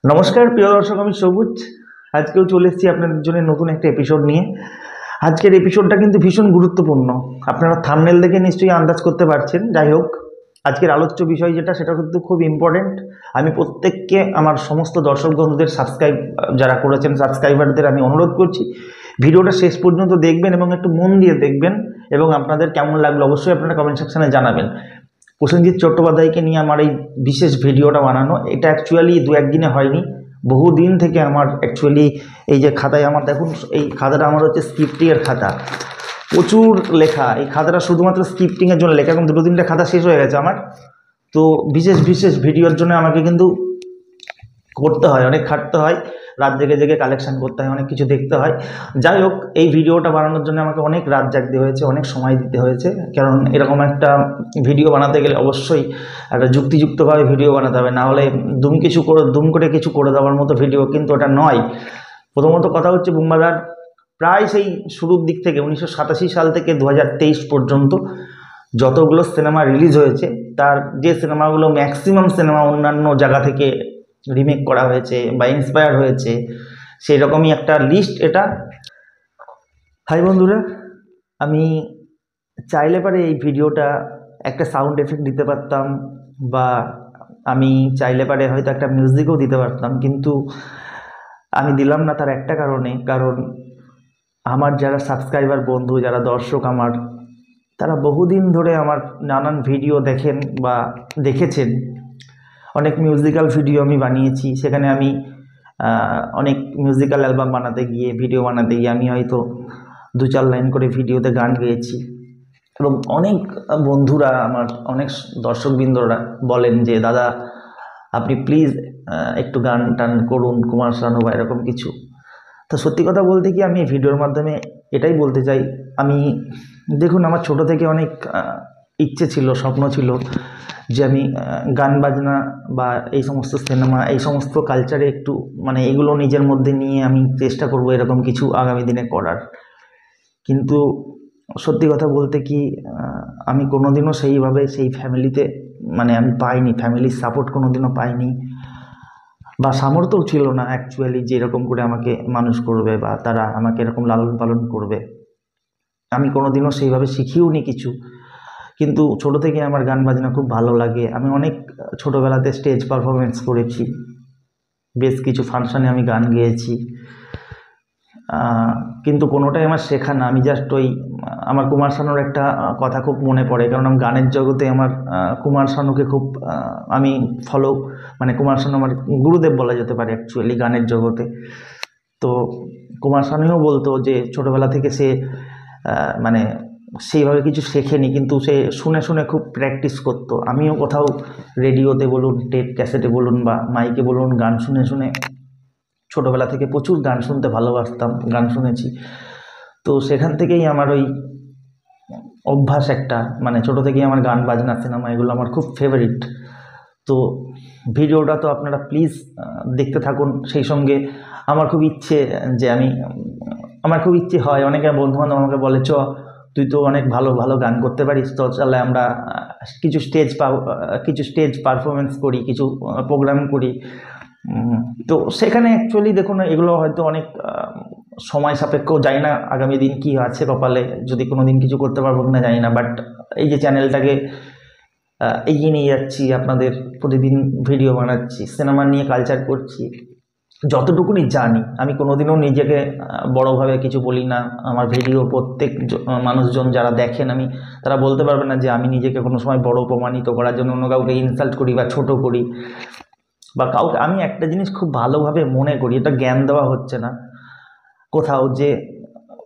নমস্কার প্রিয় দর্শক, আমি সবুজ। আজকেও চলে এসেছি আপনাদের জন্য নতুন একটা এপিসোড নিয়ে। আজকের এপিসোডটা কিন্তু ভীষণ গুরুত্বপূর্ণ। আপনারা থাম্বনেল দেখে নিশ্চয়ই আন্দাজ করতে পারছেন। যাই হোক, আজকের আলোচ্য বিষয় যেটা, সেটা কিন্তু খুব ইম্পর্টেন্ট। আমি প্রত্যেককে, আমার সমস্ত দর্শক বন্ধুদের, যারা করেছেন সাবস্ক্রাইবারদের আমি অনুরোধ করছি, ভিডিওটা শেষ পর্যন্ত দেখবেন এবং একটু মন দিয়ে দেখবেন। এবং আপনাদের কেমন লাগলো অবশ্যই আপনারা কমেন্ট সেকশনে জানাবেন। প্রসেনজিৎ চট্টোপাধ্যায়কে নিয়ে আমার এই বিশেষ ভিডিওটা বানানো, এটা অ্যাকচুয়ালি দু একদিনে হয়নি, বহুদিন থেকে আমার অ্যাকচুয়ালি এই যে খাতায় আমার দেখুন, এই খাতাটা আমার হচ্ছে স্ক্রিপ্টিংয়ের খাতা, প্রচুর লেখা। এই খাতাটা শুধুমাত্র স্ক্রিপ্টিংয়ের জন্য লেখা, এবং দুটো তিনটে খাতা শেষ হয়ে গেছে আমার। তো বিশেষ বিশেষ ভিডিওর জন্য আমাকে কিন্তু করতে হয়, অনেক খাটতে হয়, রাত জেগে জেগে কালেকশান করতে হয়, অনেক কিছু দেখতে হয়। যাই হোক, এই ভিডিওটা বানানোর জন্য আমাকে অনেক রাত জাগতে হয়েছে, অনেক সময় দিতে হয়েছে। কারণ এরকম একটা ভিডিও বানাতে গেলে অবশ্যই একটা যুক্তিযুক্তভাবে ভিডিও বানাতে হবে, না হলে দুম করে কিছু করে দেওয়ার মতো ভিডিও কিন্তু ওটা নয়। প্রথমত কথা হচ্ছে, বুম্বাদার প্রায় সেই শুরুর দিক থেকে 1987 সাল থেকে 2023 পর্যন্ত যতগুলো সিনেমা রিলিজ হয়েছে, তার যে সিনেমাগুলো ম্যাক্সিমাম সিনেমা অন্যান্য জায়গা থেকে রিমেক করা হয়েছে বা ইন্সপায়ার হয়েছে, সেই রকমই একটা লিস্ট এটা। হাই বন্ধুরা, আমি চাইলে পারে এই ভিডিওটা একটা সাউন্ড এফেক্ট দিতে পারতাম, বা আমি চাইলে পারে হয়তো একটা মিউজিকও দিতে পারতাম, কিন্তু আমি দিলাম না। তার একটা কারণ আমার যারা সাবস্ক্রাইবার বন্ধু, যারা দর্শক আমার, তারা বহুদিন ধরে আমার নানান ভিডিও দেখেন বা দেখেছেন। অনেক মিউজিক্যাল ভিডিও আমি বানিয়েছি, সেখানে আমি অনেক মিউজিক্যাল অ্যালবাম বানাতে গিয়ে, ভিডিও বানাতে গিয়ে আমি হয়তো 2-4 লাইন করে ভিডিওতে গান গেয়েছি। এবং অনেক বন্ধুরা আমার, অনেক দর্শকবৃন্দরা বলেন যে দাদা আপনি প্লিজ একটু গান টান করুন, কুমার শানু বা এরকম কিছু। তো সত্যি কথা বলতে কি, আমি ভিডিওর মাধ্যমে এটাই বলতে চাই, আমি দেখুন, আমার ছোট থেকে অনেক ইচ্ছে ছিল, স্বপ্ন ছিল যে আমি গান বাজনা বা এই সমস্ত সিনেমা, এই সমস্ত কালচারে একটু মানে এগুলো নিজের মধ্যে নিয়ে আমি চেষ্টা করব এরকম কিছু আগামী দিনে করার। কিন্তু সত্যি কথা বলতে কি, আমি কোনোদিনও সেইভাবে সেই ফ্যামিলিতে মানে আমি পাইনি, ফ্যামিলির সাপোর্ট কোনোদিনও পাইনি, বা সামর্থ্যও ছিল না অ্যাকচুয়ালি যে এরকম করে আমাকে মানুষ করবে বা তারা আমাকে এরকম লালন পালন করবে। আমি কোনোদিনও সেইভাবে শিখিও নি কিছু। কিন্তু ছোট থেকে আমার গান বাজনা খুব ভালো লাগে। আমি অনেক ছোটোবেলাতে স্টেজ পারফরমেন্স করেছি, বেশ কিছু ফাংশানে আমি গান গেয়েছি, কিন্তু কোনোটাই আমার শেখা না। আমি জাস্ট ওই আমার কুমার শানুর একটা কথা খুব মনে পড়ে, কারণ আমি গানের জগতে আমার কুমার শানুকে খুব আমি ফলো, মানে কুমার শানু আমার গুরুদেব বলা যেতে পারে অ্যাকচুয়ালি গানের জগতে। তো কুমার শানুও বলতো যে ছোটোবেলা থেকে সে মানে সেইভাবে কিছু শেখেনি, কিন্তু সে শুনে শুনে খুব প্র্যাকটিস করতো। আমিও কোথাও রেডিওতে বলুন, টেপ ক্যাসেটে বলুন বা মাইকে বলুন, গান শুনে শুনে ছোটোবেলা থেকে প্রচুর গান শুনতে ভালোবাসতাম, গান শুনেছি। তো সেখান থেকেই আমার ওই অভ্যাস একটা, মানে ছোটো থেকেই আমার গান বাজনা, সিনেমা এগুলো আমার খুব ফেভারিট। তো ভিডিওটা তো আপনারা প্লিজ দেখতে থাকুন। সেই সঙ্গে আমার খুব ইচ্ছে যে আমার খুব ইচ্ছে হয়, অনেকে বন্ধুবান্ধব আমাকে বলে, তুই তো অনেক ভালো ভালো গান করতে পারিস, তো চলে আমরা কিছু স্টেজ পারফরমেন্স করি, কিছু প্রোগ্রাম করি। তো সেখানে অ্যাকচুয়ালি দেখুন, এগুলো হয়তো অনেক সময় সাপেক্ষও, জানি না আগামী দিন কী আছে কপালে, যদি কোনো দিন কিছু করতে পারবো কিনা জানি না। বাট এই যে চ্যানেলটাকে এগিয়ে নিয়ে যাচ্ছি, আপনাদের প্রতিদিন ভিডিও বানাচ্ছি, সিনেমা নিয়ে কালচার করছি, যতটুকুনি জানি, আমি কোনোদিনও নিজেকে বড়োভাবে কিছু বলি না। আমার ভিডিও প্রত্যেক মানুষজন যারা দেখেন, তারা বলতে পারবে না যে আমি নিজেকে কোনো সময় বড় প্রমাণিত করার জন্য অন্য কাউকে ইনসাল্ট করি বা ছোট করি বা কাউকে। আমি একটা জিনিস খুব ভালোভাবে মনে করি, এটা জ্ঞান দেওয়া হচ্ছে না কোথাও, যে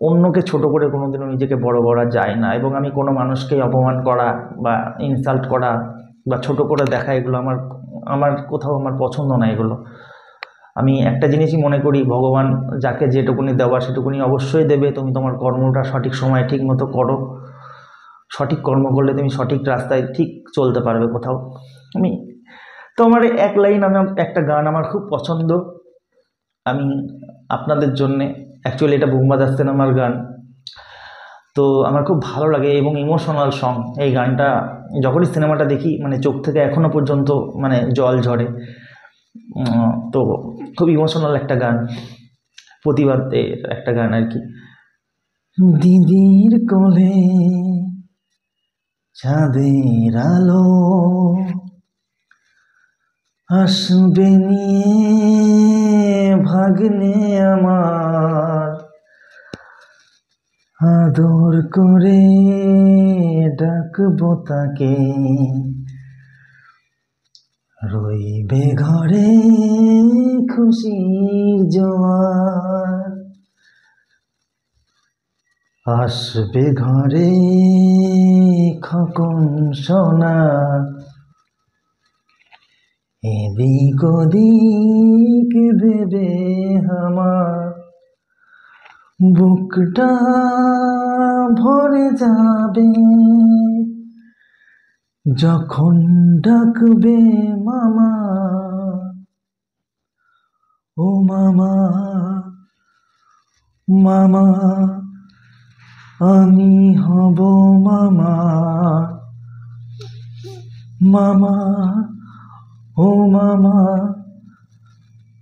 অন্যকে ছোট করে কোনোদিনও নিজেকে বড় করা যায় না। এবং আমি কোনো মানুষকে অপমান করা বা ইনসাল্ট করা বা ছোট করে দেখা, এগুলো আমার কোথাও আমার পছন্দ না। এগুলো আমি একটা জিনিসই মনে করি, ভগবান যাকে যেটুকুনি দেওয়া সেটুকুনি অবশ্যই দেবে। তুমি তোমার কর্মটা সঠিক সময়ে ঠিক মতো করো, সঠিক কর্ম করলে তুমি সঠিক রাস্তায় ঠিক চলতে পারবে কোথাও। তো আমার এক লাইন, একটা গান আমার খুব পছন্দ, আমি আপনাদের জন্যে, অ্যাকচুয়ালি এটা বুম্বাদাস সিনেমার গান, তো আমার খুব ভালো লাগে এবং ইমোশনাল সং। এই গানটা যখনই সিনেমাটা দেখি, মানে চোখ থেকে এখনও পর্যন্ত মানে জল ঝরে। তো খুব ইমোশনাল একটা গান, প্রতিবাদের একটা গান আর কি। দিদির কোলে চাঁদের আলো আসবে নিয়ে ভাগ্নে আমার, আদর করে ডাকবো তাকে, রইবে ঘরে খুশির জোয়ার, আসবে ঘরে খোকন সোনা, এদিক ওদিক দেবে আমার, বুকটা ভরে যাবে যখন ডাকবে মামা, ও মামা মামা আমি হব মামা, মামা ও মামা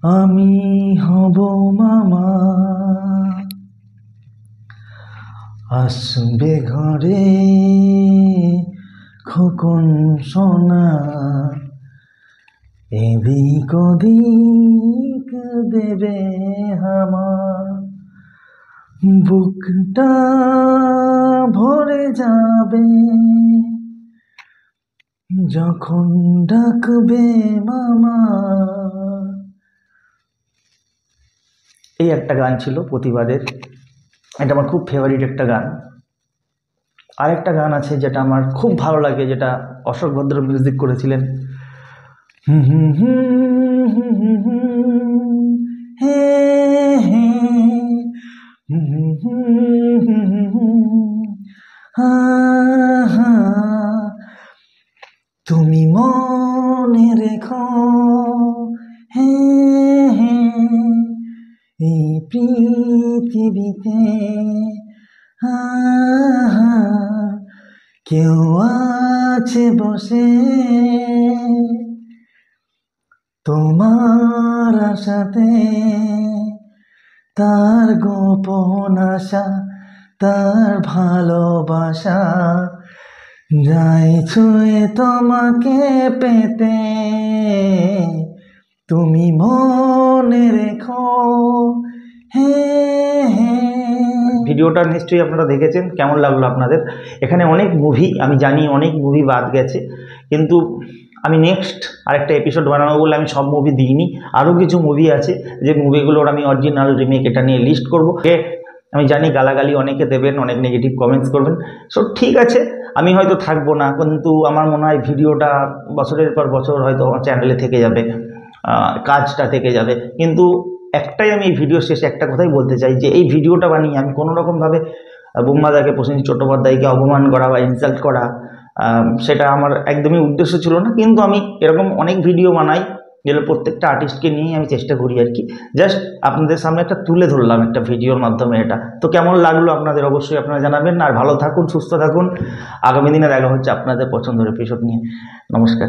আমি হব মামা, আসবে ঘরে খোকন সোনা, এদিক ওদিক দেবে আমার, বুকটা ভরে যাবে যখন ডাকবে মামা। এই একটা গান ছিল প্রতিবাদের, এটা আমার খুব ফেভারিট একটা গান। আরেকটা গান আছে যেটা আমার খুব ভালো লাগে, যেটা অশোক ভদ্র মিউজিক করেছিলেন। হে হে তুমি মনে রেখো হে হে, এই পৃথিবীতে কেউ আছে বসে তোমার আশাতে, তার গোপন আশা তার ভালোবাসা যায় ছুঁয়ে তোমাকে পেতে, তুমি মনে রেখো হে হে। ভিডিওটা নিশ্চয়ই আপনারা দেখেছেন, কেমন লাগলো আপনাদের? এখানে অনেক মুভি, আমি জানি অনেক মুভি বাদ গেছে, কিন্তু আমি নেক্সট আরেকটা এপিসোড বানাবো বলে আমি সব মুভি দিইনি, আরও কিছু মুভি আছে যে মুভিগুলোর আমি অরিজিনাল রিমেক এটা নিয়ে লিস্ট করবো। আমি জানি গালাগালি অনেকে দেবেন, অনেক নেগেটিভ কমেন্টস করবেন, সো ঠিক আছে আমি হয়তো থাকবো না, কিন্তু আমার মনে হয় ভিডিওটা বছরের পর বছর হয়তো আমার চ্যানেলে থেকে যাবে, কাজটা থেকে যাবে। কিন্তু একটাই আমি এই ভিডিও শেষে একটা কথাই বলতে চাই, যে এই ভিডিওটা বানিয়ে আমি কোনোরকমভাবে বুম্বাদাকে, প্রসেনজিৎ চট্টোপাধ্যায়কে অপমান করা বা ইনসাল্ট করা, সেটা আমার একদমই উদ্দেশ্য ছিল না। কিন্তু আমি এরকম অনেক ভিডিও বানাই যেগুলো প্রত্যেকটা আর্টিস্টকে নিয়েই আমি চেষ্টা করি আর কি, জাস্ট আপনাদের সামনে একটা তুলে ধরলাম একটা ভিডিওর মাধ্যমে এটা। তো কেমন লাগলো আপনাদের অবশ্যই আপনারা জানাবেন, আর ভালো থাকুন, সুস্থ থাকুন। আগামী দিনে দেখা হচ্ছে আপনাদের পছন্দের এপিসোড নিয়ে। নমস্কার।